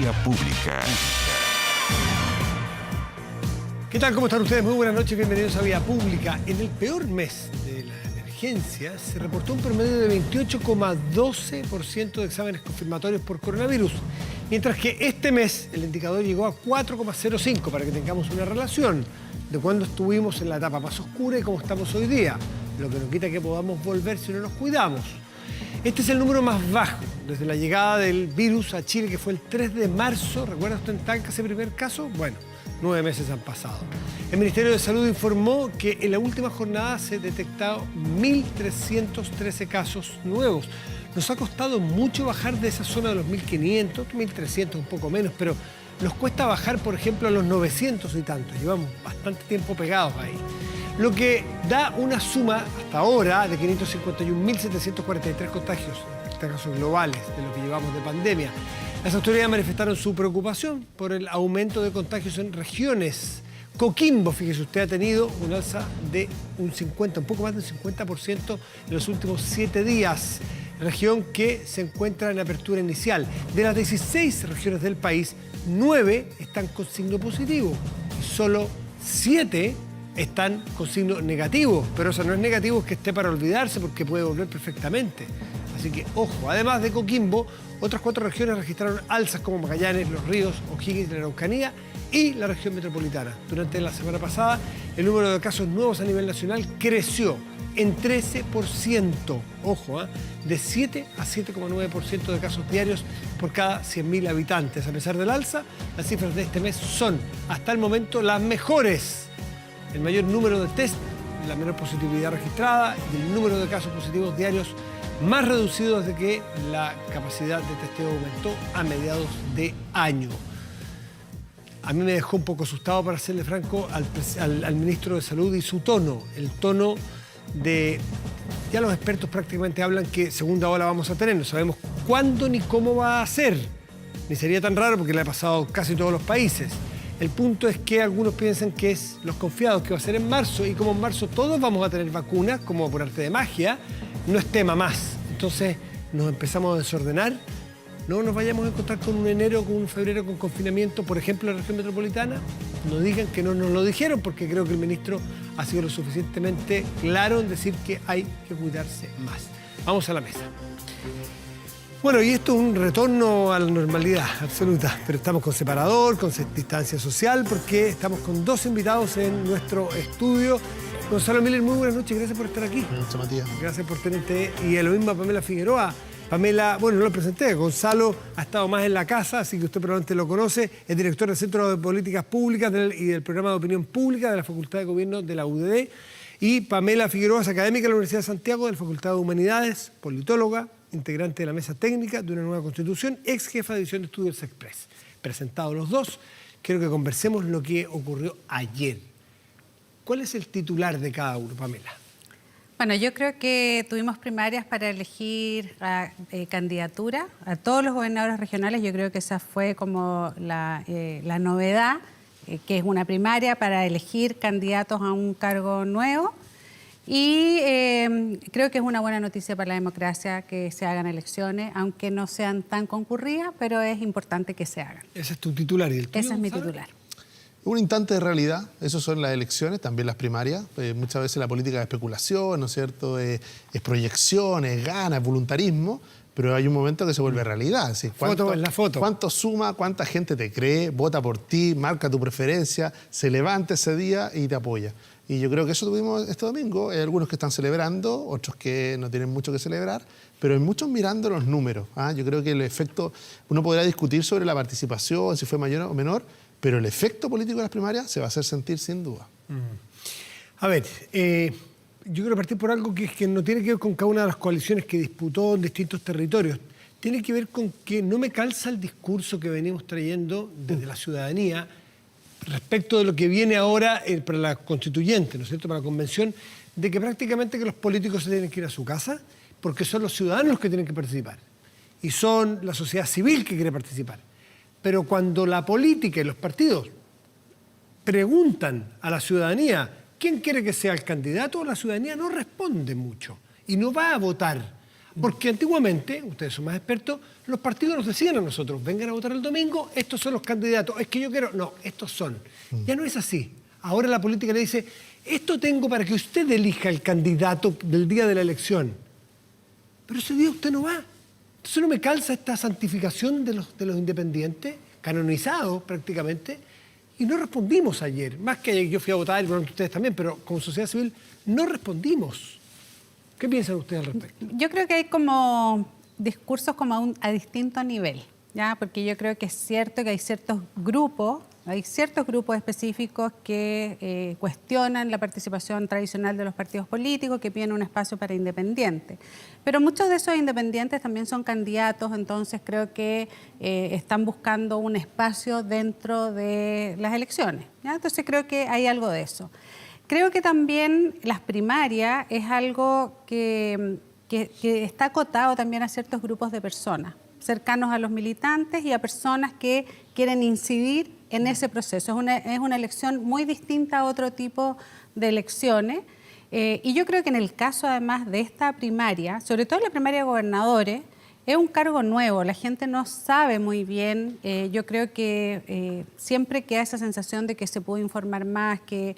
Vía Pública. ¿Qué tal? ¿Cómo están ustedes? Muy buenas noches, bienvenidos a Vía Pública. En el peor mes de la emergencia se reportó un promedio de 28,12% de exámenes confirmatorios por coronavirus, mientras que este mes el indicador llegó a 4,05, para que tengamos una relación de cuándo estuvimos en la etapa más oscura y cómo estamos hoy día, lo que no quita que podamos volver si no nos cuidamos. Este es el número más bajo desde la llegada del virus a Chile, que fue el 3 de marzo. ¿Recuerda usted en Talca ese primer caso? Bueno, 9 meses han pasado. El Ministerio de Salud informó que en la última jornada se detectaron 1.313 casos nuevos. Nos ha costado mucho bajar de esa zona de los 1.500, 1.300, un poco menos, pero nos cuesta bajar, por ejemplo, a los 900 y tantos. Llevamos bastante tiempo pegados ahí. Lo que da una suma hasta ahora de 551.743 contagios, casos globales de lo que llevamos de pandemia. Las autoridades manifestaron su preocupación por el aumento de contagios en regiones. Coquimbo, fíjese usted, ha tenido un alza de un poco más del 50% en los últimos 7 días. Región que se encuentra en apertura inicial. De las 16 regiones del país, 9 están con signo positivo y solo 7 están con signo negativo. Pero eso no es negativo, es que esté para olvidarse, porque puede volver perfectamente. Así que, ojo, además de Coquimbo, otras 4 regiones registraron alzas como Magallanes, Los Ríos, O'Higgins, la Araucanía y la región metropolitana. Durante la semana pasada, el número de casos nuevos a nivel nacional creció en 13%, ojo, de 7 a 7,9% de casos diarios por cada 100.000 habitantes. A pesar del alza, las cifras de este mes son, hasta el momento, las mejores. El mayor número de test, la menor positividad registrada y el número de casos positivos diarios más reducido desde que la capacidad de testeo aumentó a mediados de año. A mí me dejó un poco asustado, para serle franco, al ministro de Salud y su tono. El tono de... Ya los expertos prácticamente hablan que segunda ola vamos a tener. No sabemos cuándo ni cómo va a ser. Ni sería tan raro porque le ha pasado casi todos los países. El punto es que algunos piensan que es los confiados, que va a ser en marzo. Y como en marzo todos vamos a tener vacunas, como por arte de magia, no es tema más. Entonces nos empezamos a desordenar. No nos vayamos a encontrar con un enero, con un febrero con confinamiento, por ejemplo, en la región metropolitana. No digan que no nos lo dijeron, porque creo que el ministro ha sido lo suficientemente claro en decir que hay que cuidarse más. Vamos a la mesa. Bueno, y esto es un retorno a la normalidad absoluta, pero estamos con separador, con distancia social, porque estamos con 2 invitados en nuestro estudio. Gonzalo Miller, muy buenas noches, gracias por estar aquí. Buenas noches, Matías. Gracias por tenerte. Y a lo mismo a Pamela Figueroa. Pamela, bueno, no lo presenté, Gonzalo ha estado más en la casa, así que usted probablemente lo conoce. Es director del Centro de Políticas Públicas y del Programa de Opinión Pública de la Facultad de Gobierno de la UDD. Y Pamela Figueroa es académica de la Universidad de Santiago, de la Facultad de Humanidades, politóloga, integrante de la mesa técnica de una nueva constitución, ex jefa de división de estudios Express. Presentados los dos, quiero que conversemos lo que ocurrió ayer. ¿Cuál es el titular de cada uno, Pamela? Bueno, yo creo que tuvimos primarias para elegir candidatura a todos los gobernadores regionales. Yo creo que esa fue como la novedad, que es una primaria para elegir candidatos a un cargo nuevo. Y creo que es una buena noticia para la democracia que se hagan elecciones, aunque no sean tan concurridas, pero es importante que se hagan. Ese es tu titular. ¿Y el tuyo, Ese es mi ¿sabes? titular. Un instante de realidad, eso son las elecciones, también las primarias. Muchas veces la política es especulación, ¿no es cierto? Es proyección, es ganas, es voluntarismo, pero hay un momento que se vuelve realidad. ¿Sí? ¿Cuánto suma? ¿Cuánta gente te cree? Vota por ti, marca tu preferencia, se levanta ese día y te apoya. Y yo creo que eso tuvimos este domingo. Hay algunos que están celebrando, otros que no tienen mucho que celebrar, pero hay muchos mirando los números. Yo creo que el efecto, uno podrá discutir sobre la participación, si fue mayor o menor, pero el efecto político de las primarias se va a hacer sentir sin duda. A ver, yo quiero partir por algo que no tiene que ver con cada una de las coaliciones que disputó en distintos territorios. Tiene que ver con que no me calza el discurso que venimos trayendo desde la ciudadanía respecto de lo que viene ahora para la constituyente, ¿no es cierto?, para la convención, de que prácticamente que los políticos se tienen que ir a su casa porque son los ciudadanos los que tienen que participar y son la sociedad civil que quiere participar. Pero cuando la política y los partidos preguntan a la ciudadanía quién quiere que sea el candidato, la ciudadanía no responde mucho y no va a votar Porque antiguamente, ustedes son más expertos, los partidos nos decían a nosotros, vengan a votar el domingo, estos son los candidatos, es que yo quiero... No, estos son. Ya no es así. Ahora la política le dice, esto tengo para que usted elija el candidato del día de la elección. Pero ese día usted no va. Entonces no me calza esta santificación de los independientes, canonizados prácticamente, y no respondimos ayer. Más que yo fui a votar, y bueno, ustedes también, pero como sociedad civil no respondimos. ¿Qué piensan ustedes al respecto? Yo creo que hay como discursos como a distinto nivel, ¿ya? Porque yo creo que es cierto que hay ciertos grupos específicos que cuestionan la participación tradicional de los partidos políticos, que piden un espacio para independientes. Pero muchos de esos independientes también son candidatos, entonces creo que están buscando un espacio dentro de las elecciones, ¿ya? Entonces creo que hay algo de eso. Creo que también las primarias es algo que está acotado también a ciertos grupos de personas, cercanos a los militantes y a personas que quieren incidir en ese proceso. Es una elección muy distinta a otro tipo de elecciones. Y yo creo que en el caso además de esta primaria, sobre todo la primaria de gobernadores, es un cargo nuevo, la gente no sabe muy bien, yo creo que siempre queda esa sensación de que se puede informar más, que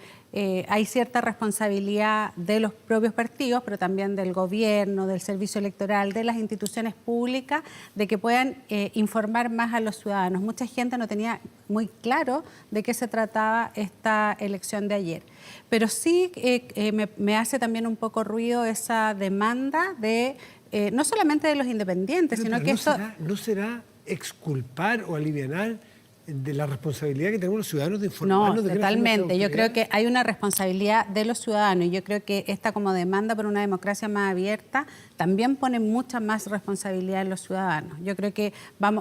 hay cierta responsabilidad de los propios partidos, pero también del gobierno, del servicio electoral, de las instituciones públicas, de que puedan informar más a los ciudadanos. Mucha gente no tenía muy claro de qué se trataba esta elección de ayer. Pero sí me hace también un poco ruido esa demanda de... no solamente de los independientes, pero sino que esto... ¿No será exculpar o alivianar de la responsabilidad que tenemos los ciudadanos de informarnos? No, totalmente. Yo creo que hay una responsabilidad de los ciudadanos y yo creo que esta como demanda por una democracia más abierta también pone mucha más responsabilidad en los ciudadanos. Yo creo que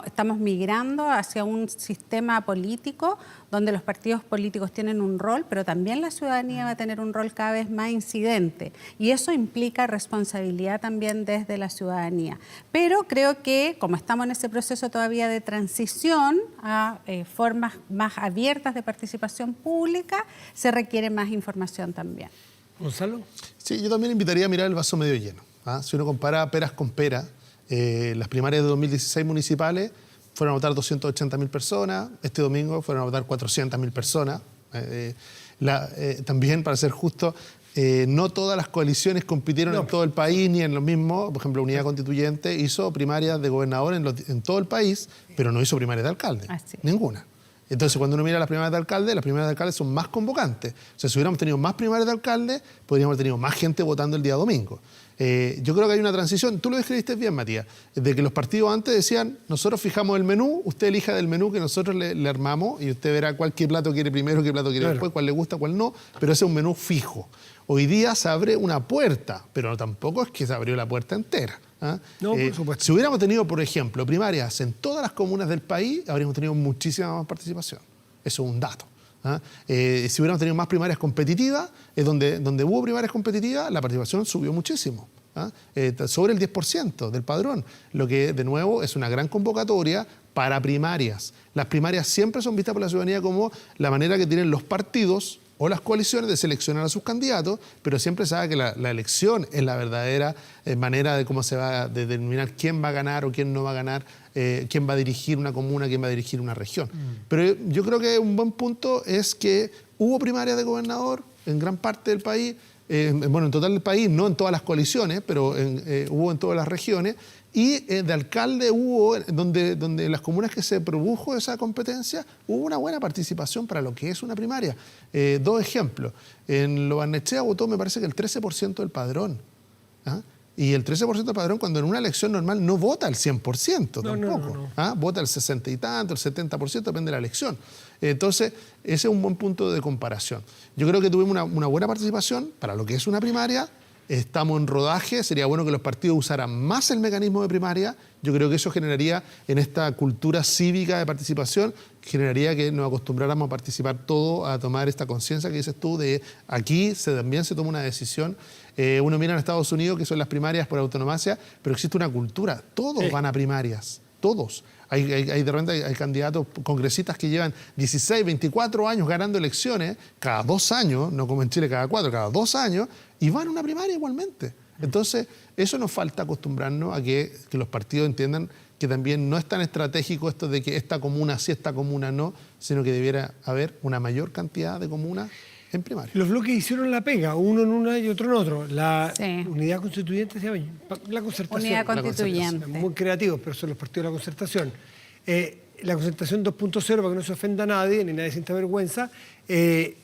estamos migrando hacia un sistema político donde los partidos políticos tienen un rol, pero también la ciudadanía va a tener un rol cada vez más incidente. Y eso implica responsabilidad también desde la ciudadanía. Pero creo que, como estamos en ese proceso todavía de transición a formas más abiertas de participación pública, se requiere más información también. ¿Gonzalo? Sí, yo también invitaría a mirar el vaso medio lleno. Si uno compara peras con peras, las primarias de 2016 municipales fueron a votar 280.000 personas, este domingo fueron a votar 400.000 personas. También, para ser justo, no todas las coaliciones compitieron en todo el país ni en lo mismo. Por ejemplo, Unidad Constituyente hizo primarias de gobernador en todo el país, pero no hizo primarias de alcalde, ninguna. Entonces, cuando uno mira las primarias de alcalde son más convocantes. O sea, si hubiéramos tenido más primarias de alcalde, podríamos haber tenido más gente votando el día domingo. Yo creo que hay una transición, tú lo describiste bien, Matías, de que los partidos antes decían, nosotros fijamos el menú, usted elija del menú que nosotros le armamos y usted verá qué plato quiere primero, qué plato quiere después, cuál le gusta, cuál no, pero ese es un menú fijo. Hoy día se abre una puerta, pero tampoco es que se abrió la puerta entera. No, por supuesto. Si hubiéramos tenido, por ejemplo, primarias en todas las comunas del país, habríamos tenido muchísima más participación. Eso es un dato. Si hubiéramos tenido más primarias competitivas, donde hubo primarias competitivas, la participación subió muchísimo. Sobre el 10% del padrón, lo que de nuevo es una gran convocatoria para primarias. Las primarias siempre son vistas por la ciudadanía como la manera que tienen los partidos o las coaliciones de seleccionar a sus candidatos, pero siempre sabe que la elección es la verdadera manera de cómo se va a determinar quién va a ganar o quién no va a ganar, quién va a dirigir una comuna, quién va a dirigir una región. Pero yo creo que un buen punto es que hubo primarias de gobernador en gran parte del país, bueno, en total del país, no en todas las coaliciones, pero hubo en todas las regiones, y de alcalde hubo, donde las comunas que se produjo esa competencia, hubo una buena participación para lo que es una primaria. Dos ejemplos. En Lo Barnechea votó, me parece que el 13% del padrón. Y el 13% del padrón, cuando en una elección normal no vota el 100% tampoco. Vota el 60 y tanto, el 70%, depende de la elección. Entonces, ese es un buen punto de comparación. Yo creo que tuvimos una buena participación para lo que es una primaria. Estamos en rodaje, sería bueno que los partidos usaran más el mecanismo de primaria. Yo creo que eso generaría, en esta cultura cívica de participación, generaría que nos acostumbráramos a participar todos, a tomar esta conciencia que dices tú, de aquí también se toma una decisión. Uno mira en Estados Unidos, que son las primarias por autonomía, pero existe una cultura, todos van a primarias, todos. De repente hay candidatos congresistas que llevan 16, 24 años ganando elecciones, cada 2 años, no como en Chile cada 4, cada 2 años, y van a una primaria igualmente. Entonces, eso nos falta acostumbrarnos a que los partidos entiendan que también no es tan estratégico esto de que esta comuna sí, esta comuna no, sino que debiera haber una mayor cantidad de comunas en primaria. Los bloques hicieron la pega, uno en una y otro en otro. La Sí. unidad constituyente se llama la concertación. Unidad constituyente. Muy creativos, pero son los partidos de la concertación. La concertación 2.0, para que no se ofenda a nadie, ni nadie sienta vergüenza,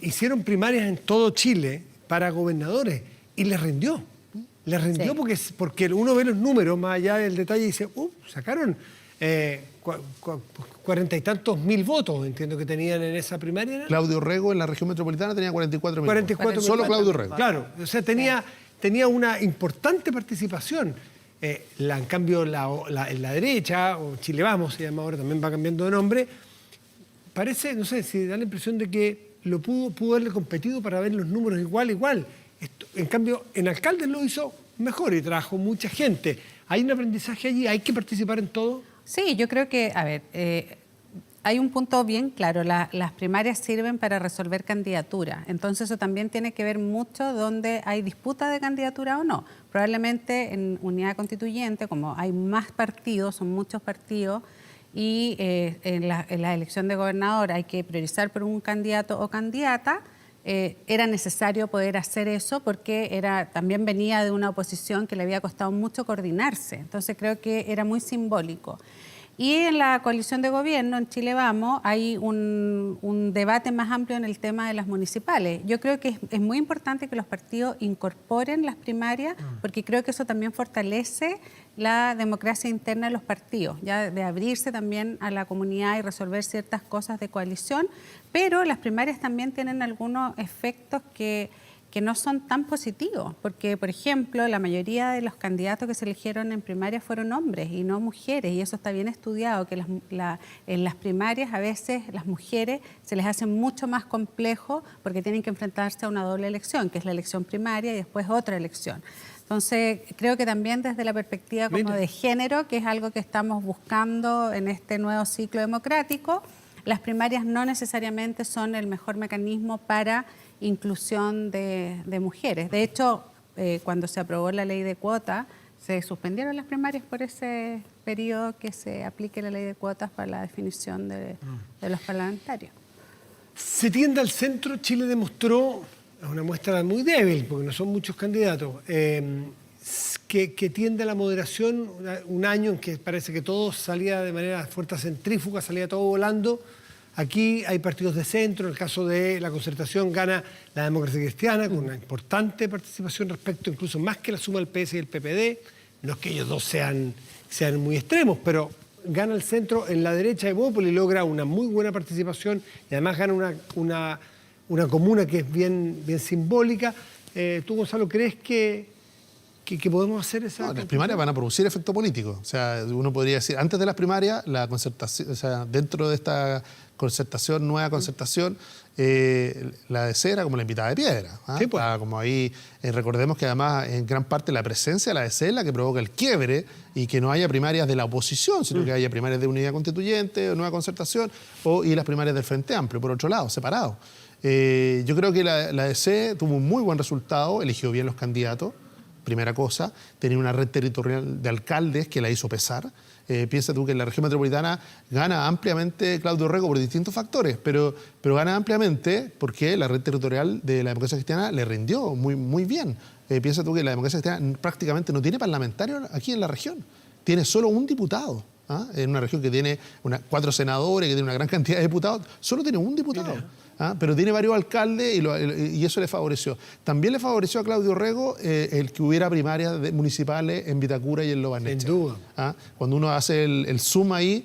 hicieron primarias en todo Chile para gobernadores y les rindió. Les rindió Sí. porque uno ve los números más allá del detalle y dice, sacaron 40 y tantos mil votos, entiendo que tenían en esa primaria. ¿No? Claudio Rego en la región metropolitana tenía 44.000 44 votos. Solo Claudio Rego. Claro, o sea, tenía una importante participación. En cambio, en la derecha, o Chile Vamos se llama ahora, también va cambiando de nombre, parece, no sé, si da la impresión de que pudo haberle competido para ver los números igual. En cambio, en alcaldes lo hizo mejor y trajo mucha gente. ¿Hay un aprendizaje allí? ¿Hay que participar en todo? Sí, yo creo que, hay un punto bien claro, las primarias sirven para resolver candidaturas, entonces eso también tiene que ver mucho donde hay disputa de candidatura o no. Probablemente en unidad constituyente, como hay más partidos, son muchos partidos, y en la elección de gobernador hay que priorizar por un candidato o candidata, era necesario poder hacer eso porque también venía de una oposición que le había costado mucho coordinarse. Entonces creo que era muy simbólico. Y en la coalición de gobierno, en Chile Vamos, hay un debate más amplio en el tema de las municipales. Yo creo que es muy importante que los partidos incorporen las primarias porque creo que eso también fortalece la democracia interna de los partidos, ya de abrirse también a la comunidad y resolver ciertas cosas de coalición, pero las primarias también tienen algunos efectos que no son tan positivos, porque, por ejemplo, la mayoría de los candidatos que se eligieron en primarias fueron hombres y no mujeres, y eso está bien estudiado, que en las primarias a veces las mujeres se les hace mucho más complejo porque tienen que enfrentarse a una doble elección, que es la elección primaria y después otra elección. Entonces, creo que también desde la perspectiva como de género, que es algo que estamos buscando en este nuevo ciclo democrático, las primarias no necesariamente son el mejor mecanismo para inclusión de mujeres. De hecho, cuando se aprobó la ley de cuotas, se suspendieron las primarias por ese periodo que se aplique la ley de cuotas para la definición de los parlamentarios. Se tiende al centro. Chile demostró, es una muestra muy débil, porque no son muchos candidatos, que tiende a la moderación. Un año en que parece que todo salía de manera fuerte centrífuga, salía todo volando. Aquí hay partidos de centro. En el caso de la concertación gana la Democracia Cristiana con una importante participación respecto, incluso más que la suma del PS y el PPD. No es que ellos dos sean muy extremos, pero gana el centro. En la derecha, Evópolis logra una muy buena participación y además gana una comuna que es bien simbólica. ¿Tú, Gonzalo, crees que podemos hacer esa? No, las primarias van a producir efecto político. O sea, uno podría decir, antes de las primarias, la concertación, o sea, dentro de esta concertación, nueva concertación, la DC era como la invitada de piedra. Sí, pues. Como ahí, recordemos que además en gran parte la presencia de la DC es la que provoca el quiebre y que no haya primarias de la oposición, sino que haya primarias de unidad constituyente, nueva concertación, y las primarias del Frente Amplio, por otro lado, separados. Yo creo que la DC tuvo un muy buen resultado, eligió bien los candidatos. Primera cosa, tenía una red territorial de alcaldes que la hizo pesar. Piensa tú que en la región metropolitana gana ampliamente Claudio Rego por distintos factores, pero gana ampliamente porque la red territorial de la democracia cristiana le rindió muy bien. Piensa tú que la democracia cristiana prácticamente no tiene parlamentarios aquí en la región, tiene solo un diputado. En una región que tiene 4 senadores, que tiene una gran cantidad de diputados, solo tiene un diputado. Pero tiene varios alcaldes y eso le favoreció. También le favoreció a Claudio Rego el que hubiera primarias municipales en Vitacura y en Lo Barnechea. Sin duda. Cuando uno hace el sum ahí,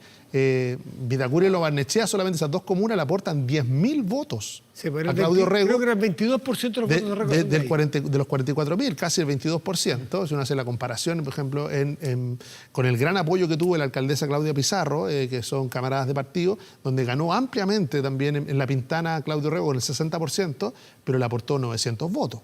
Vitacura y Lo Barnechea, solamente esas dos comunas le aportan 10.000 votos a Claudio Rego. Creo que era el 22% de los votos de Rego. De los 44.000, casi el 22%. Si uno hace la comparación, por ejemplo, con el gran apoyo que tuvo la alcaldesa Claudia Pizarro, que son camaradas de partido, donde ganó ampliamente también en La Pintana Claudio Rego con el 60%, pero le aportó 900 votos.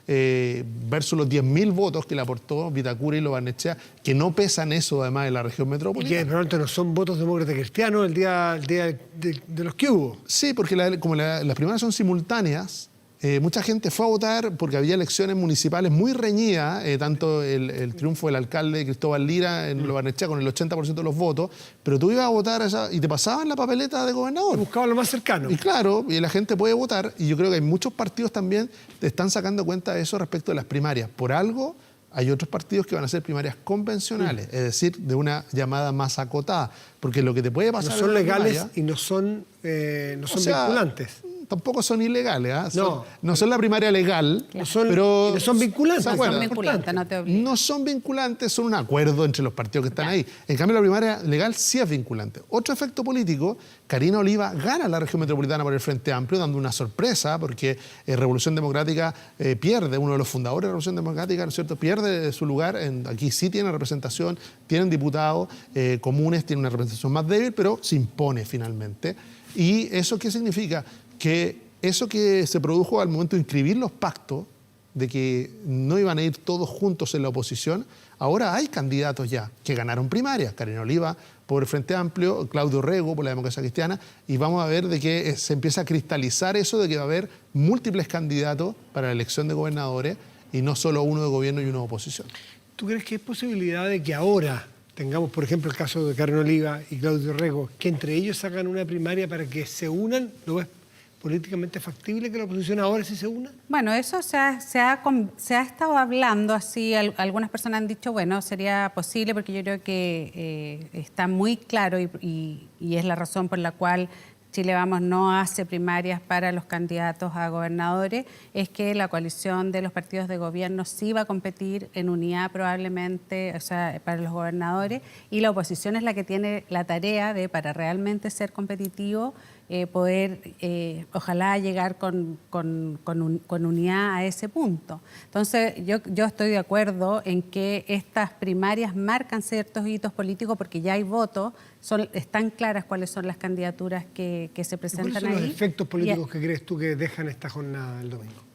Versus los 10.000 votos que le aportó Vitacura y Lo Barnechea, que no pesan eso además en la región Y metropolitana. que probablemente no son votos demócratas cristianos el día de los que hubo. Sí, porque como las primarias son simultáneas, mucha gente fue a votar porque había elecciones municipales muy reñidas, tanto el triunfo del alcalde Cristóbal Lira en Lo Barnechea con el 80% de los votos, pero tú ibas a votar y te pasaban la papeleta de gobernador. Buscaba lo más cercano. Y claro, y la gente puede votar, y yo creo que hay muchos partidos también que están sacando cuenta de eso respecto de las primarias. Por algo, hay otros partidos que van a hacer primarias convencionales, es decir, de una llamada más acotada, porque lo que te puede pasar... No son legales primaria, y no son vinculantes. Tampoco son ilegales, ¿eh? No son la primaria legal, No son, pero no son vinculantes. ¿se No acuerdan? son vinculantes, no te obligan. No son vinculantes, son un acuerdo entre los partidos que están ahí. En cambio, la primaria legal sí es vinculante. Otro efecto político, Karina Oliva gana la región metropolitana por el Frente Amplio, dando una sorpresa, porque Revolución Democrática pierde, uno de los fundadores de Revolución Democrática, ¿no es cierto?, pierde su lugar. Aquí sí tiene representación, tienen diputados comunes, tienen una representación más débil, pero se impone finalmente. ¿Y eso qué significa? Que eso que se produjo al momento de inscribir los pactos, de que no iban a ir todos juntos en la oposición, ahora hay candidatos ya que ganaron primarias. Karina Oliva por el Frente Amplio, Claudio Rego por la Democracia Cristiana, y vamos a ver de que se empieza a cristalizar eso de que va a haber múltiples candidatos para la elección de gobernadores y no solo uno de gobierno y uno de oposición. ¿Tú crees que hay posibilidad de que ahora tengamos, por ejemplo, el caso de Karina Oliva y Claudio Rego, que entre ellos sacan una primaria para que se unan? ¿Lo ves políticamente factible que la oposición ahora sí se una? Bueno, eso se ha estado hablando así. Algunas personas han dicho, bueno, sería posible, porque yo creo que está muy claro y es la razón por la cual Chile Vamos no hace primarias para los candidatos a gobernadores, es que la coalición de los partidos de gobierno sí va a competir en unidad probablemente, o sea, para los gobernadores, y la oposición es la que tiene la tarea de, para realmente ser competitivo, poder, ojalá, llegar con unidad a ese punto. Entonces, yo estoy de acuerdo en que estas primarias marcan ciertos hitos políticos porque ya hay votos, están claras cuáles son las candidaturas que se presentan ahí. ¿Cuáles son los efectos políticos que crees tú que dejan esta jornada el domingo?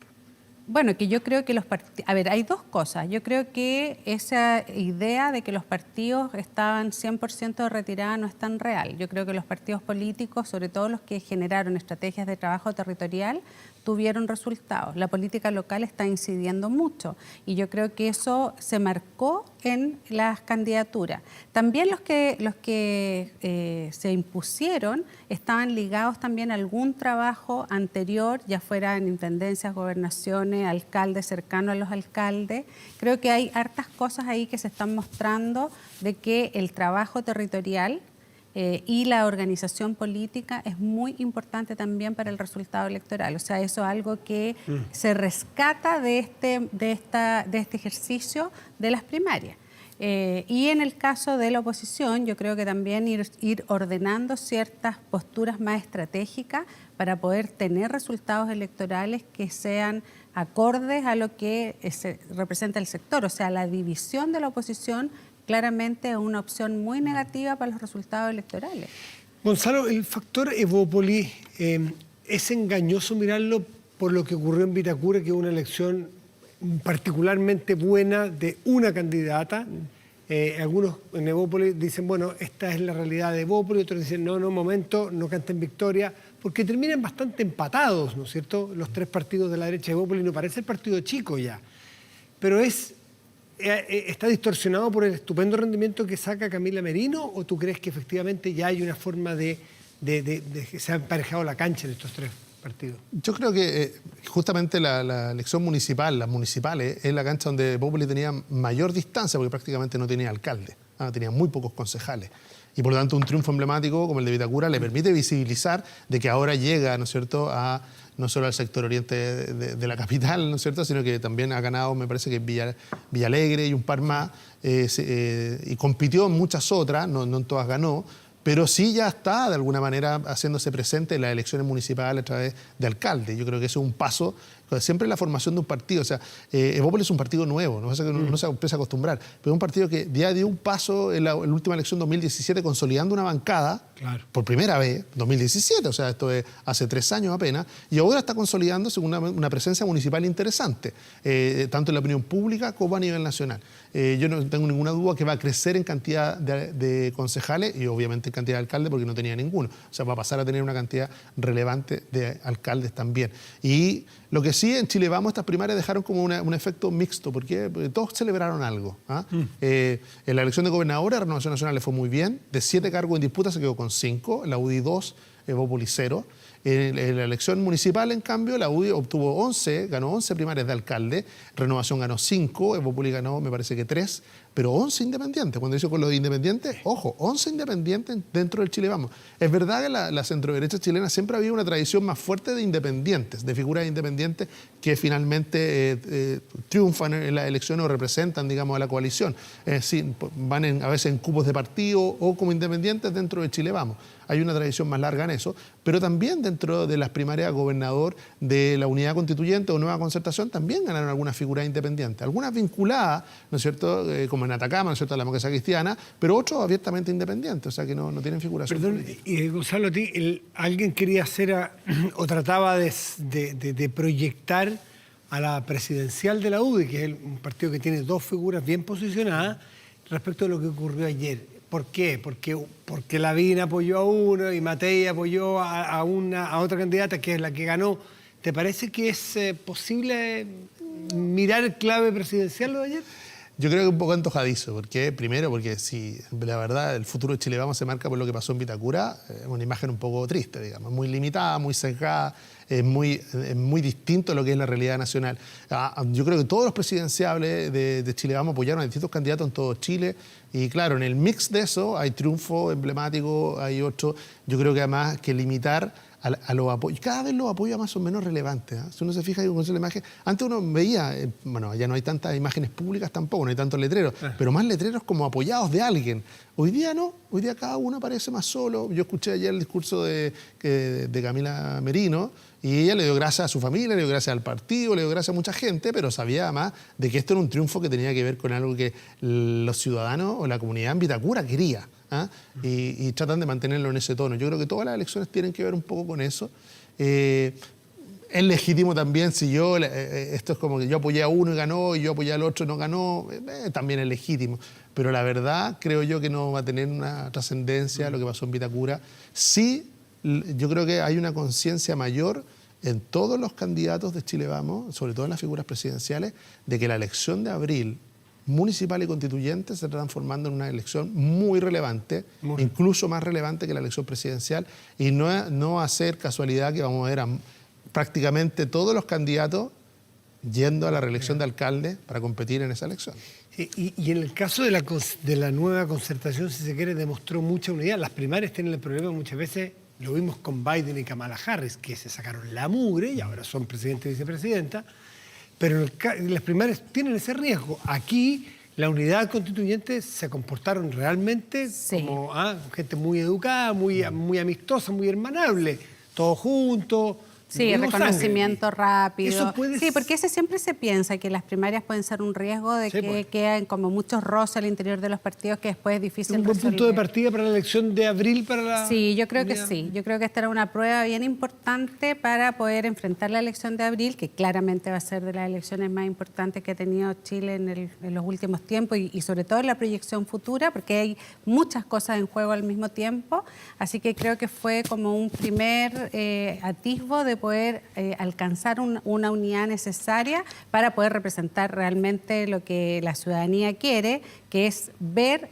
Bueno, que yo creo que a ver, hay dos cosas. Yo creo que esa idea de que los partidos estaban 100% de retirada no es tan real. Yo creo que los partidos políticos, sobre todo los que generaron estrategias de trabajo territorial, tuvieron resultados. La política local está incidiendo mucho y yo creo que eso se marcó en las candidaturas. También los que se impusieron estaban ligados también a algún trabajo anterior, ya fuera en intendencias, gobernaciones, alcaldes, cercanos a los alcaldes. Creo que hay hartas cosas ahí que se están mostrando de que el trabajo territorial y la organización política es muy importante también para el resultado electoral. O sea, eso es algo que se rescata de este ejercicio de las primarias. Y en el caso de la oposición, yo creo que también ir ordenando ciertas posturas más estratégicas para poder tener resultados electorales que sean acordes a lo que representa el sector. O sea, la división de la oposición claramente es una opción muy negativa para los resultados electorales. Gonzalo, el factor Evópoli, ¿es engañoso mirarlo por lo que ocurrió en Vitacura, que es una elección particularmente buena de una candidata? Algunos en Evópoli dicen, bueno, esta es la realidad de Evópoli, otros dicen, no, momento, no canten victoria, porque terminan bastante empatados, ¿no es cierto? Los tres partidos de la derecha de Evópoli, no parece el partido chico ya, pero ¿está distorsionado por el estupendo rendimiento que saca Camila Merino o tú crees que efectivamente ya hay una forma de que se ha emparejado la cancha en estos tres partidos? Yo creo que justamente la elección municipal, las municipales, es la cancha donde Evópoli tenía mayor distancia porque prácticamente no tenía alcalde, tenía muy pocos concejales. Y por lo tanto un triunfo emblemático como el de Vitacura le permite visibilizar de que ahora llega, ¿no es cierto?, no solo al sector oriente de la capital, ¿no es cierto?, sino que también ha ganado, me parece que Villalegre y un par más, y compitió en muchas otras, no en todas ganó, pero sí ya está de alguna manera haciéndose presente en las elecciones municipales a través de alcalde. Yo creo que eso es un paso, siempre en la formación de un partido. O sea, Evópoli es un partido nuevo, no se empieza a acostumbrar, pero es un partido que ya dio un paso en la última elección 2017 consolidando una bancada, claro, por primera vez, 2017, o sea, esto es hace 3 años apenas, y ahora está consolidándose una presencia municipal interesante, tanto en la opinión pública como a nivel nacional. Yo no tengo ninguna duda que va a crecer en cantidad de concejales y obviamente en cantidad de alcaldes porque no tenía ninguno. O sea, va a pasar a tener una cantidad relevante de alcaldes también. Y Lo que sí, en Chile Vamos, estas primarias dejaron como un efecto mixto, porque todos celebraron algo. En la elección de gobernadora, Renovación Nacional le fue muy bien. De 7 cargos en disputa se quedó con 5, la UDI 2, Evópolis 0. En la elección municipal, en cambio, la UDI obtuvo 11, ganó 11 primarias de alcalde, Renovación ganó 5, Evópolis ganó, me parece que 3, pero 11 independientes. Cuando dice con los independientes, ojo, 11 independientes dentro del Chile Vamos. Es verdad que la centroderecha chilena siempre ha habido una tradición más fuerte de independientes, de figuras independientes que finalmente triunfan en las elecciones o representan, digamos, a la coalición. Van a veces en cupos de partido o como independientes dentro de Chile Vamos. Hay una tradición más larga en eso, pero también dentro de las primarias a gobernador de la Unidad Constituyente o Nueva Concertación también ganaron algunas figuras independientes, algunas vinculadas, ¿no es cierto?, como en Atacama, ¿no es cierto?, a la democracia cristiana, pero otros abiertamente independientes, o sea que no tienen figuración. Perdón, y Gonzalo, alguien quería hacer o trataba de proyectar a la presidencial de la UDI, que es un partido que tiene 2 figuras bien posicionadas, respecto a lo que ocurrió ayer. ¿Por qué? Porque Lavín apoyó a uno y Matei apoyó a otra candidata que es la que ganó. ¿Te parece que es posible mirar clave presidencial lo de ayer? Yo creo que un poco antojadizo, primero porque si la verdad el futuro de Chile Vamos se marca por lo que pasó en Vitacura, es una imagen un poco triste, digamos, muy limitada, muy sesgada, es muy distinto a lo que es la realidad nacional. Yo creo que todos los presidenciables de Chile Vamos apoyaron a distintos candidatos en todo Chile y claro, en el mix de eso hay triunfo emblemático, hay otro. Yo creo que además que limitar a los apoyos, cada vez los apoyos más o menos relevantes. Si uno se fija con esa imagen, antes uno veía, bueno, ya no hay tantas imágenes públicas tampoco, no hay tantos letreros, pero más letreros como apoyados de alguien. Hoy día no, hoy día cada uno aparece más solo. Yo escuché ayer el discurso de Camila Merino y ella le dio gracias a su familia, le dio gracias al partido, le dio gracias a mucha gente, pero sabía además de que esto era un triunfo que tenía que ver con algo que los ciudadanos o la comunidad en Vitacura quería. Y tratan de mantenerlo en ese tono. Yo creo que todas las elecciones tienen que ver un poco con eso. Es legítimo también si esto es como que yo apoyé a uno y ganó y yo apoyé al otro y no ganó, también es legítimo. Pero la verdad creo yo que no va a tener una trascendencia lo que pasó en Vitacura. Sí, yo creo que hay una conciencia mayor en todos los candidatos de Chile Vamos, sobre todo en las figuras presidenciales, de que la elección de abril municipal y constituyente se está transformando en una elección muy relevante, incluso más relevante que la elección presidencial, y no va a ser casualidad que vamos a ver a prácticamente todos los candidatos yendo a la reelección de alcalde para competir en esa elección. Y en el caso de la nueva concertación, si se quiere, demostró mucha unidad. Las primarias tienen el problema muchas veces, lo vimos con Biden y Kamala Harris, que se sacaron la mugre y ahora son presidente y vicepresidenta. Pero las primarias tienen ese riesgo. Aquí la unidad constituyente se comportaron realmente como gente muy educada, muy amistosa, muy hermanable, todos juntos. Sí, reconocimiento rápido. Sí, porque siempre se piensa que las primarias pueden ser un riesgo de que queden como muchos roces al interior de los partidos que después es difícil resolver. ¿Un buen punto de partida para la elección de abril para la Sí, yo creo que sí. Yo creo que esta era una prueba bien importante para poder enfrentar la elección de abril, que claramente va a ser de las elecciones más importantes que ha tenido Chile en los últimos tiempos y sobre todo en la proyección futura, porque hay muchas cosas en juego al mismo tiempo. Así que creo que fue como un primer atisbo de poder alcanzar una unidad necesaria para poder representar realmente lo que la ciudadanía quiere, que es ver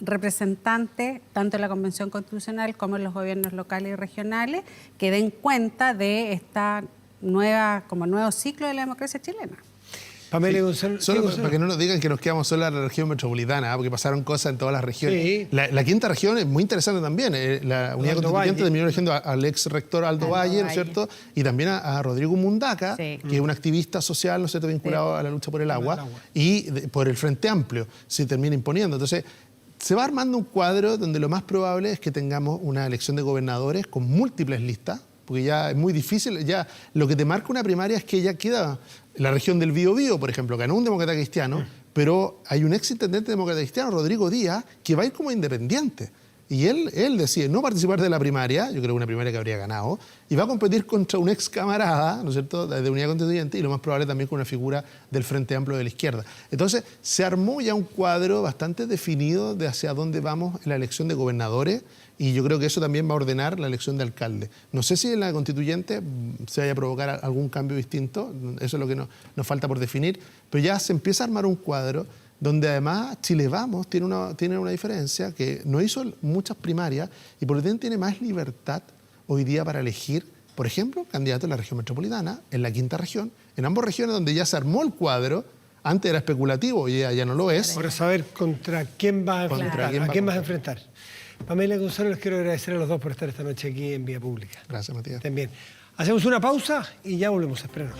representantes, tanto en la Convención Constitucional como en los gobiernos locales y regionales, que den cuenta de esta nuevo ciclo de la democracia chilena. Pamela y Gonzalo. Solo para que no nos digan que nos quedamos solo en la región metropolitana, porque pasaron cosas en todas las regiones. Sí. La quinta región es muy interesante también. La unidad constituyente terminó eligiendo al ex rector Aldo Valle, ¿no es cierto? Y también a Rodrigo Mundaca, que es un activista social, ¿no es cierto?, vinculado a la lucha por el agua. Y por el Frente Amplio se termina imponiendo. Entonces, se va armando un cuadro donde lo más probable es que tengamos una elección de gobernadores con múltiples listas, porque ya es muy difícil. Ya lo que te marca una primaria es que ya queda la región del Biobío, por ejemplo, ganó un demócrata cristiano, pero hay un ex intendente demócrata cristiano, Rodrigo Díaz, que va a ir como independiente. Y él decide no participar de la primaria, yo creo que una primaria que habría ganado, y va a competir contra un ex camarada, ¿no es cierto?, de Unidad Constituyente, y lo más probable también con una figura del Frente Amplio de la izquierda. Entonces, se armó ya un cuadro bastante definido de hacia dónde vamos en la elección de gobernadores, y yo creo que eso también va a ordenar la elección de alcalde. No sé si en la Constituyente se vaya a provocar algún cambio distinto, eso es lo que nos falta por definir, pero ya se empieza a armar un cuadro donde además Chile Vamos tiene una diferencia, que no hizo muchas primarias y por lo tanto tiene más libertad hoy día para elegir, por ejemplo, candidato en la región metropolitana, en la quinta región, en ambas regiones donde ya se armó el cuadro. Antes era especulativo y ya no lo es. Para saber contra quién vas a enfrentar. ¿A quién vas a enfrentar? Pamela y Gonzalo, les quiero agradecer a los dos por estar esta noche aquí en Vía Pública. Gracias, Matías. Estén bien. Hacemos una pausa y ya volvemos. Espérenos.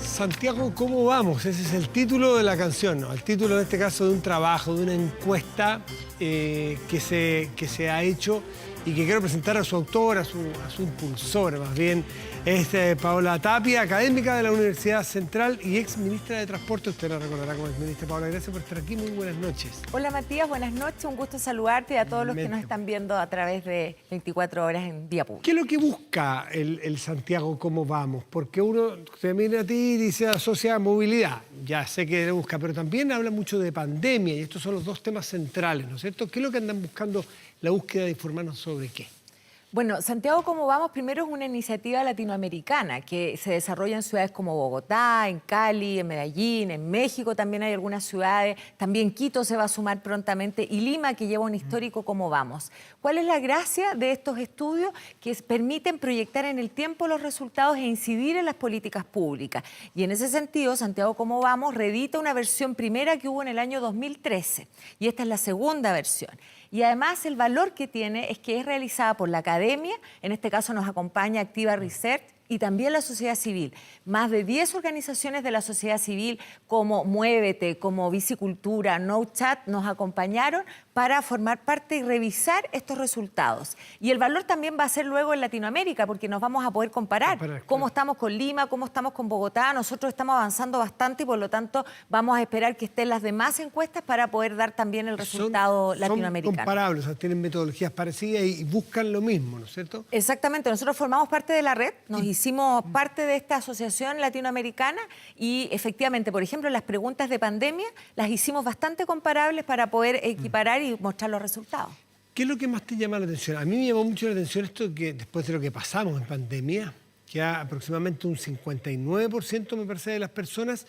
Santiago, ¿cómo vamos? Ese es el título de la canción, ¿no? El título en este caso de un trabajo, de una encuesta que se ha hecho y que quiero presentar a su autor, a su impulsora más bien. Es Paola Tapia, académica de la Universidad Central y ex ministra de Transporte. Usted la recordará como ex ministra. Paola, gracias por estar aquí. Muy buenas noches. Hola Matías, buenas noches. Un gusto saludarte y a todos los que nos están viendo a través de 24 horas en Vía Pública. ¿Qué es lo que busca el Santiago Cómo Vamos? Porque uno te mira a ti y dice asocia movilidad. Ya sé que le busca, pero también habla mucho de pandemia y estos son los dos temas centrales, ¿no es cierto? ¿Qué es lo que andan buscando la búsqueda de informarnos sobre qué? Bueno, Santiago Cómo Vamos primero es una iniciativa latinoamericana que se desarrolla en ciudades como Bogotá, en Cali, en Medellín, en México también hay algunas ciudades, también Quito se va a sumar prontamente y Lima que lleva un histórico Cómo Vamos. ¿Cuál es la gracia de estos estudios? Que permiten proyectar en el tiempo los resultados e incidir en las políticas públicas. Y en ese sentido, Santiago Cómo Vamos reedita una versión primera que hubo en el año 2013 y esta es la segunda versión. Y además el valor que tiene es que es realizada por la academia, en este caso nos acompaña Activa Research y también la sociedad civil. Más de 10 organizaciones de la sociedad civil como Muévete, como Bicicultura, No Chat nos acompañaron para formar parte y revisar estos resultados. Y el valor también va a ser luego en Latinoamérica porque nos vamos a poder comparar cómo estamos con Lima, cómo estamos con Bogotá. Nosotros estamos avanzando bastante y por lo tanto vamos a esperar que estén las demás encuestas para poder dar también el resultado latinoamericano. Son comparables, o sea, tienen metodologías parecidas y buscan lo mismo, ¿no es cierto? Exactamente, nosotros formamos parte de la red, hicimos parte de esta asociación latinoamericana y efectivamente, por ejemplo, las preguntas de pandemia las hicimos bastante comparables para poder equiparar y mostrar los resultados. ¿Qué es lo que más te llama la atención? A mí me llamó mucho la atención esto que después de lo que pasamos en pandemia, que aproximadamente un 59% me parece de las personas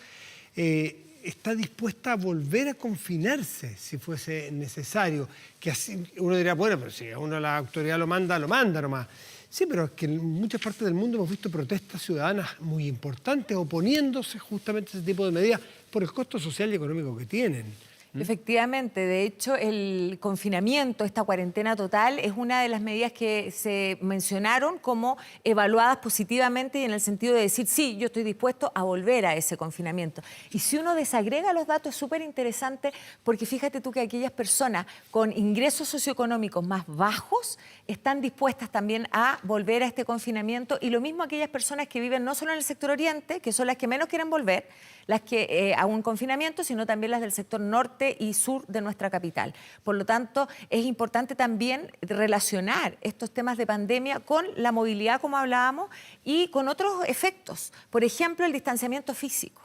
está dispuesta a volver a confinarse si fuese necesario. Que así uno diría, bueno, pero si a uno la autoridad lo manda nomás. Sí, pero es que en muchas partes del mundo hemos visto protestas ciudadanas muy importantes oponiéndose justamente a ese tipo de medidas por el costo social y económico que tienen. Efectivamente, de hecho el confinamiento, esta cuarentena total, es una de las medidas que se mencionaron como evaluadas positivamente y en el sentido de decir, sí, yo estoy dispuesto a volver a ese confinamiento. Y si uno desagrega los datos es súper interesante porque fíjate tú que aquellas personas con ingresos socioeconómicos más bajos están dispuestas también a volver a este confinamiento y lo mismo aquellas personas que viven no solo en el sector oriente, que son las que menos quieren volver, las que a un confinamiento, sino también las del sector norte y sur de nuestra capital. Por lo tanto, es importante también relacionar estos temas de pandemia con la movilidad, como hablábamos, y con otros efectos. Por ejemplo, el distanciamiento físico.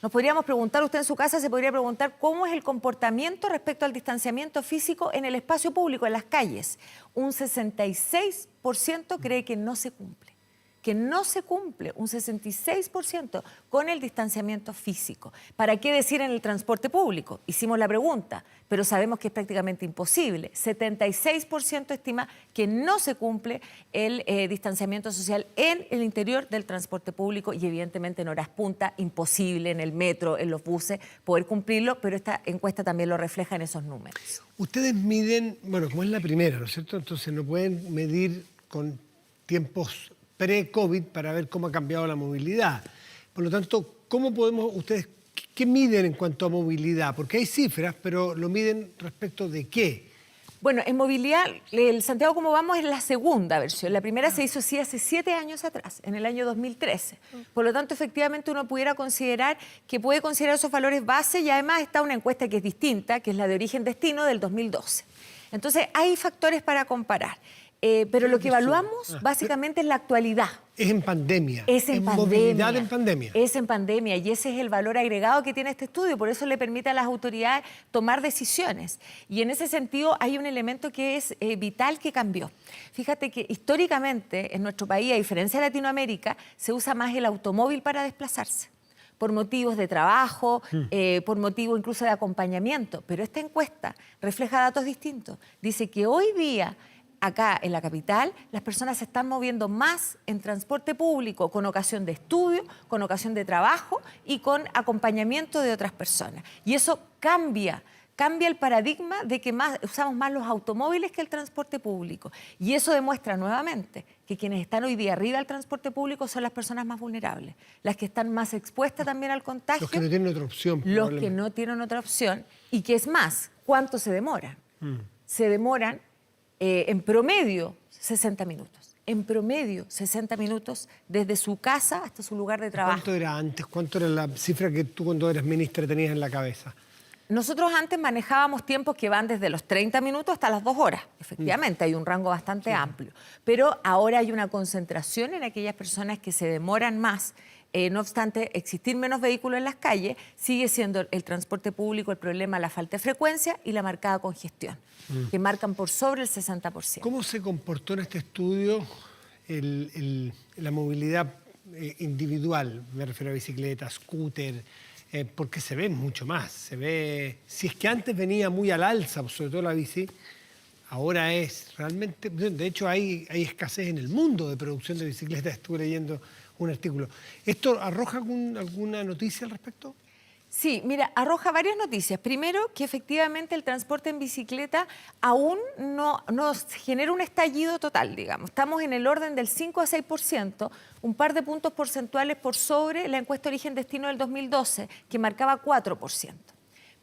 Nos podríamos preguntar, usted en su casa se podría preguntar cómo es el comportamiento respecto al distanciamiento físico en el espacio público, en las calles. Un 66% cree que no se cumple. Un 66% con el distanciamiento físico. ¿Para qué decir en el transporte público? Hicimos la pregunta, pero sabemos que es prácticamente imposible. 76% estima que no se cumple el distanciamiento social en el interior del transporte público y evidentemente en horas punta, imposible en el metro, en los buses, poder cumplirlo, pero esta encuesta también lo refleja en esos números. Ustedes miden, bueno, como es la primera, ¿no es cierto? Entonces no pueden medir con tiempos pre-COVID para ver cómo ha cambiado la movilidad. Por lo tanto, ¿cómo podemos ustedes, qué miden en cuanto a movilidad? Porque hay cifras, pero lo miden respecto de qué. Bueno, en movilidad, el Santiago Como Vamos es la segunda versión. La primera se hizo sí hace 7 años atrás, en el año 2013. Por lo tanto, efectivamente, uno pudiera considerar que puede considerar esos valores base y además está una encuesta que es distinta, que es la de origen-destino del 2012. Entonces, hay factores para comparar. Pero lo que evaluamos básicamente es la actualidad. Es en pandemia. Es en pandemia. Movilidad en pandemia. Es en pandemia y ese es el valor agregado que tiene este estudio. Por eso le permite a las autoridades tomar decisiones. Y en ese sentido hay un elemento que es vital que cambió. Fíjate que históricamente en nuestro país, a diferencia de Latinoamérica, se usa más el automóvil para desplazarse, por motivos de trabajo, por motivos incluso de acompañamiento. Pero esta encuesta refleja datos distintos. Dice que hoy día, acá en la capital, las personas se están moviendo más en transporte público con ocasión de estudio, con ocasión de trabajo y con acompañamiento de otras personas. Y eso cambia el paradigma de que usamos más los automóviles que el transporte público. Y eso demuestra nuevamente que quienes están hoy día arriba del transporte público son las personas más vulnerables, las que están más expuestas también al contagio. Los que no tienen otra opción. Los que no tienen otra opción. Y que es más, ¿cuánto se demoran? Se demoran en promedio 60 minutos. En promedio 60 minutos desde su casa hasta su lugar de trabajo. ¿Cuánto era antes? ¿Cuánto era la cifra que tú cuando eras ministra tenías en la cabeza? Nosotros antes manejábamos tiempos que van desde los 30 minutos hasta las 2 horas. Efectivamente, hay un rango bastante amplio. Pero ahora hay una concentración en aquellas personas que se demoran más. No obstante existir menos vehículos en las calles, sigue siendo el transporte público el problema, la falta de frecuencia y la marcada congestión, que marcan por sobre el 60%. ¿Cómo se comportó en este estudio la movilidad individual? Me refiero a bicicletas, scooter, porque se ve mucho más. Se ve, si es que antes venía muy al alza, sobre todo la bici, ahora es realmente... De hecho, hay escasez en el mundo de producción de bicicletas. Estuve leyendo un artículo. ¿Esto arroja alguna noticia al respecto? Sí, mira, arroja varias noticias. Primero, que efectivamente el transporte en bicicleta aún no genera un estallido total, digamos. Estamos en el orden del 5 a 6%, un par de puntos porcentuales por sobre la encuesta origen-destino del 2012, que marcaba 4%.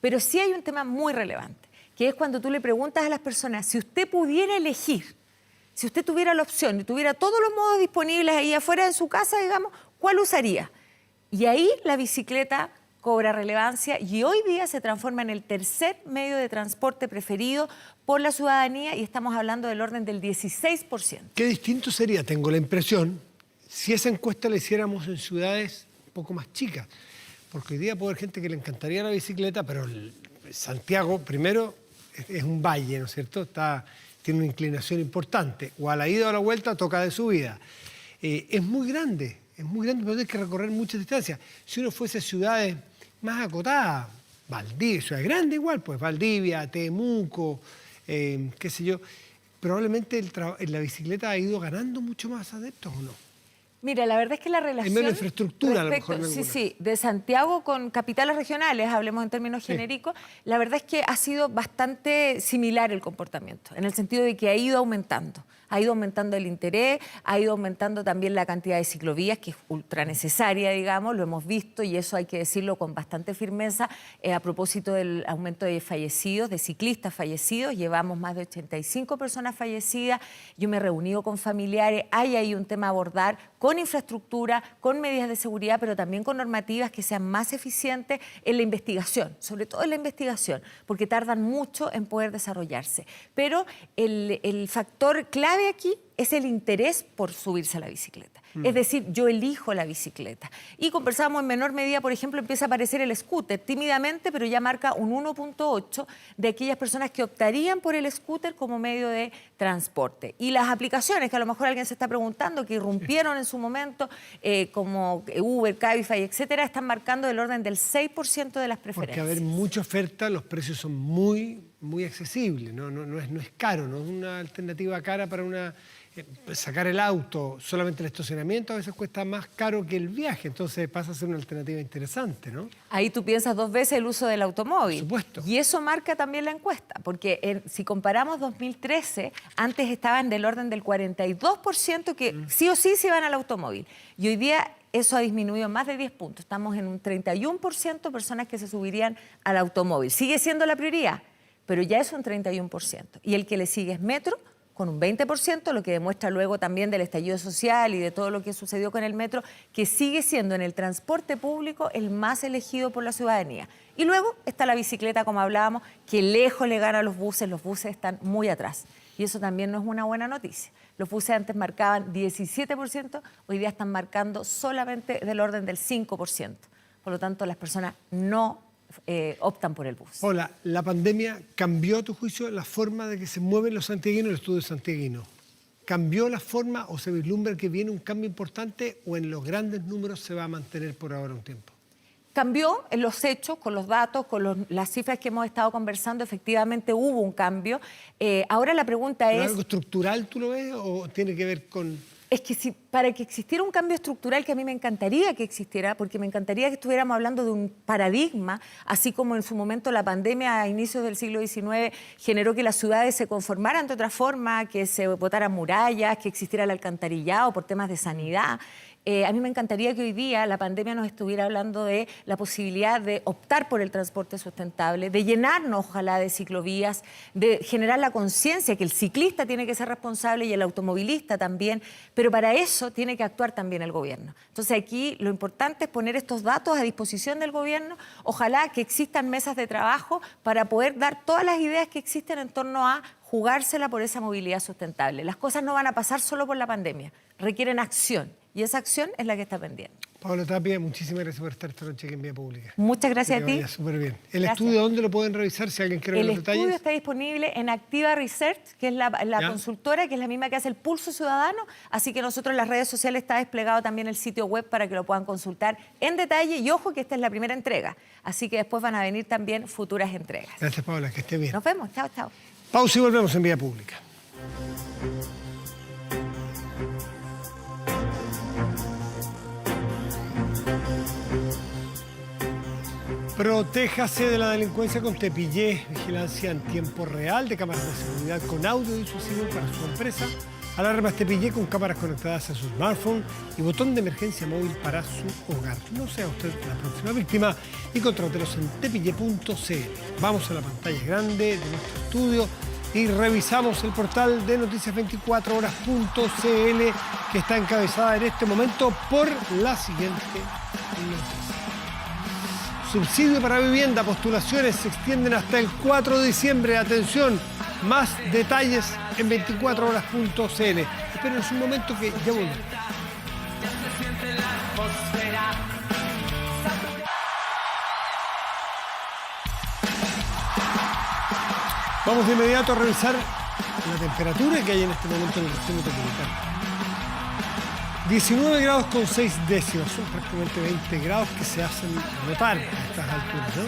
Pero sí hay un tema muy relevante, que es cuando tú le preguntas a las personas, si usted pudiera elegir, si usted tuviera la opción y tuviera todos los modos disponibles ahí afuera de su casa, digamos, ¿cuál usaría? Y ahí la bicicleta cobra relevancia y hoy día se transforma en el tercer medio de transporte preferido por la ciudadanía y estamos hablando del orden del 16%. Qué distinto sería, tengo la impresión, si esa encuesta la hiciéramos en ciudades un poco más chicas. Porque hoy día puede haber gente que le encantaría la bicicleta, pero Santiago, primero, es un valle, ¿no es cierto? Tiene una inclinación importante. O a la ida o a la vuelta toca de subida. Es muy grande, pero hay que recorrer muchas distancias. Si uno fuese a ciudades más acotadas, Valdivia, ciudad grande igual, pues Valdivia, Temuco, qué sé yo, probablemente la bicicleta ha ido ganando mucho más adeptos, ¿o no? Mira, la verdad es que la relación... Hay menos infraestructura, a lo mejor. Sí, de Santiago con capitales regionales, hablemos en términos genéricos, la verdad es que ha sido bastante similar el comportamiento, en el sentido de que ha ido aumentando. Ha ido aumentando el interés, ha ido aumentando también la cantidad de ciclovías, que es ultra necesaria, digamos, lo hemos visto y eso hay que decirlo con bastante firmeza. A propósito del aumento de fallecidos, de ciclistas fallecidos, llevamos más de 85 personas fallecidas. Yo me he reunido con familiares, hay ahí un tema a abordar con infraestructura, con medidas de seguridad, pero también con normativas que sean más eficientes en la investigación, sobre todo en la investigación, porque tardan mucho en poder desarrollarse. Pero el factor clave aquí es el interés por subirse a la bicicleta. Es decir, yo elijo la bicicleta. Y conversábamos en menor medida, por ejemplo, empieza a aparecer el scooter, tímidamente, pero ya marca un 1.8 de aquellas personas que optarían por el scooter como medio de transporte. Y las aplicaciones, que a lo mejor alguien se está preguntando, que irrumpieron en su momento, como Uber, Cabify, etcétera, están marcando el orden del 6% de las preferencias. Porque al haber mucha oferta, los precios son muy accesibles, no es caro, no es una alternativa cara para sacar el auto. Solamente el estacionamiento a veces cuesta más caro que el viaje, entonces pasa a ser una alternativa interesante, ¿no? Ahí tú piensas 2 veces el uso del automóvil. Por supuesto. Y eso marca también la encuesta, porque si comparamos 2013, antes estaban del orden del 42% que sí o sí se iban al automóvil. Y hoy día eso ha disminuido más de 10 puntos. Estamos en un 31% de personas que se subirían al automóvil. ¿Sigue siendo la prioridad? pero ya es un 31%. Y el que le sigue es Metro, con un 20%, lo que demuestra luego también del estallido social y de todo lo que sucedió con el metro, que sigue siendo en el transporte público el más elegido por la ciudadanía. Y luego está la bicicleta, como hablábamos, que lejos le gana a los buses están muy atrás. Y eso también no es una buena noticia. Los buses antes marcaban 17%, hoy día están marcando solamente del orden del 5%. Por lo tanto, las personas no optan por el bus. Hola, ¿la pandemia cambió, a tu juicio, la forma de que se mueven los santiaguinos, el estudio santiaguino? ¿Cambió la forma o se vislumbra que viene un cambio importante o en los grandes números se va a mantener por ahora un tiempo? Cambió en los hechos, con los datos, con las cifras que hemos estado conversando, efectivamente hubo un cambio. Ahora la pregunta es... ¿Algo estructural tú lo ves o tiene que ver con...? Es que para que existiera un cambio estructural, que a mí me encantaría que existiera, porque me encantaría que estuviéramos hablando de un paradigma, así como en su momento la pandemia a inicios del siglo XIX generó que las ciudades se conformaran de otra forma, que se botaran murallas, que existiera el alcantarillado por temas de sanidad. A mí me encantaría que hoy día la pandemia nos estuviera hablando de la posibilidad de optar por el transporte sustentable, de llenarnos, ojalá, de ciclovías, de generar la conciencia que el ciclista tiene que ser responsable y el automovilista también, pero para eso tiene que actuar también el gobierno. Entonces aquí lo importante es poner estos datos a disposición del gobierno, ojalá que existan mesas de trabajo para poder dar todas las ideas que existen en torno a jugársela por esa movilidad sustentable. Las cosas no van a pasar solo por la pandemia, requieren acción. Y esa acción es la que está pendiente. Pablo Tapia, muchísimas gracias por estar esta noche aquí en Vía Pública. Muchas gracias a ti. Súper bien. ¿El Gracias. estudio dónde lo pueden revisar si alguien quiere ver los detalles? El estudio está disponible en Activa Research, que es la consultora, que es la misma que hace el Pulso Ciudadano. Así que nosotros en las redes sociales está desplegado también el sitio web para que lo puedan consultar en detalle. Y ojo que esta es la primera entrega. Así que después van a venir también futuras entregas. Gracias, Paula, que esté bien. Nos vemos. Chao, chao. Pausa y volvemos en Vía Pública. Protéjase de la delincuencia con Tepillé, vigilancia en tiempo real de cámaras de seguridad con audio disuasivo para su empresa, alarmas Tepillé con cámaras conectadas a su smartphone y botón de emergencia móvil para su hogar. No sea usted la próxima víctima y contrátelos en tepillé.cl. Vamos a la pantalla grande de nuestro estudio y revisamos el portal de noticias24horas.cl que está encabezada en este momento por la siguiente noticia. Subsidio para vivienda, postulaciones se extienden hasta el 4 de diciembre. Atención, más detalles en 24horas.cl. Esperen un momento que ya volvemos. Vamos de inmediato a revisar la temperatura que hay en este momento en el región metropolitano. 19 grados con 6 décimas, son prácticamente 20 grados que se hacen notar a estas alturas, ¿no?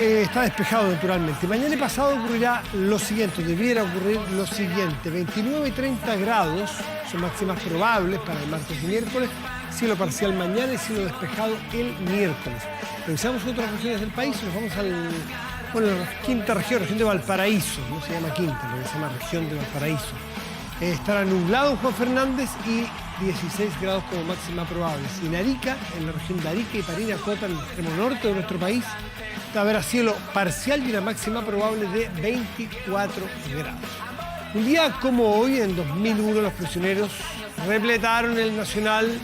Está despejado naturalmente. Mañana y pasado ocurrirá lo siguiente, debiera ocurrir lo siguiente. 29 y 30 grados son máximas probables para el martes y miércoles, cielo parcial mañana y cielo despejado el miércoles. Revisamos otras regiones del país, nos vamos la quinta región de Valparaíso, no se llama quinta, lo que se llama región de Valparaíso. Estará nublado en Juan Fernández y 16 grados como máxima probable. En Arica, en la región de Arica y Parinacota, en el extremo norte de nuestro país, habrá cielo parcial y una máxima probable de 24 grados. Un día como hoy, en 2001, los prisioneros repletaron el Nacional.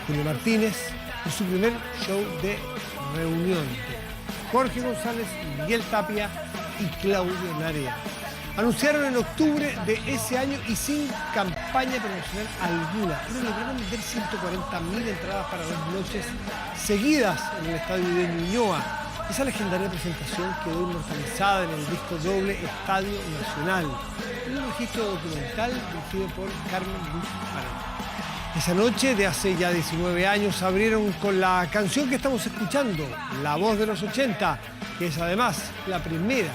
Julio Martínez en su primer show de reunión. Jorge González, Miguel Tapia y Claudio Narea. Anunciaron en octubre de ese año y sin campaña promocional alguna, pero lograron vender 140.000 entradas para 2 noches seguidas en el estadio de Ñuñoa. Esa legendaria presentación quedó inmortalizada en el disco doble Estadio Nacional, en un registro documental dirigido por Carmen Luz Arana. Esa noche de hace ya 19 años abrieron con la canción que estamos escuchando, La Voz de los 80, que es además la primera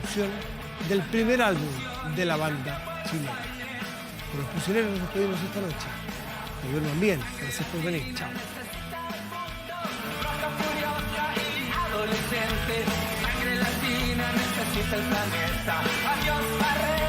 canción del primer álbum de la banda chilena. Con los prisioneros nos despedimos esta noche. Que duerman bien. Gracias por venir. Chao. Sangre latina necesita el planeta. Adiós, barrera.